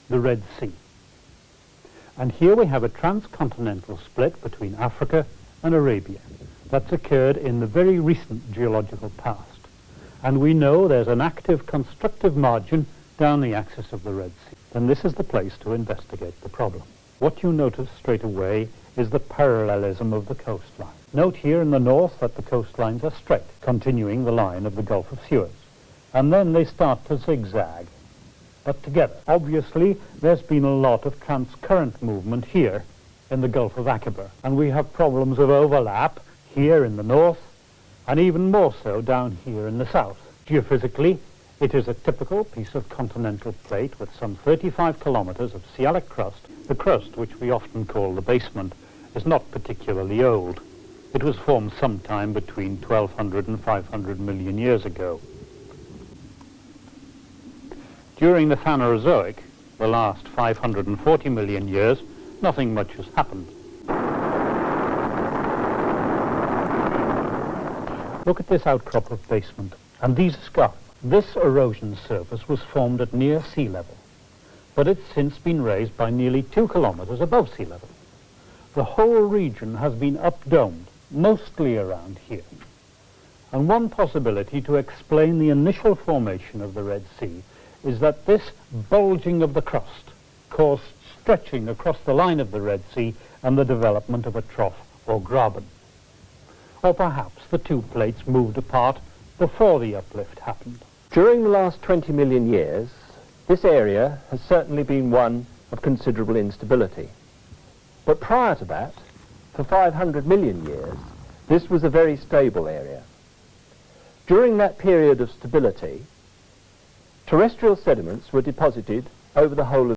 the Red Sea. And here we have a transcontinental split between Africa and Arabia that's occurred in the very recent geological past. And we know there's an active constructive margin down the axis of the Red Sea. Then this is the place to investigate the problem. What you notice straight away is the parallelism of the coastline. Note here in the north that the coastlines are straight, continuing the line of the Gulf of Suez. And then they start to zigzag, but together. Obviously, there's been a lot of transcurrent movement here in the Gulf of Aqaba, and we have problems of overlap here in the north, and even more so down here in the south. Geophysically, it is a typical piece of continental plate with some 35 kilometers of sealic crust. The crust, which we often call the basement, is not particularly old. It was formed sometime between 1200 and 500 million years ago. During the Phanerozoic, the last 540 million years, nothing much has happened. Look at this outcrop of basement and these scarps. This erosion surface was formed at near sea level, but it's since been raised by nearly 2 kilometers above sea level. The whole region has been updomed, mostly around here. And one possibility to explain the initial formation of the Red Sea is that this bulging of the crust caused stretching across the line of the Red Sea and the development of a trough or graben. Or perhaps the two plates moved apart before the uplift happened. During the last 20 million years, this area has certainly been one of considerable instability. But prior to that, for 500 million years, this was a very stable area. During that period of stability, terrestrial sediments were deposited over the whole of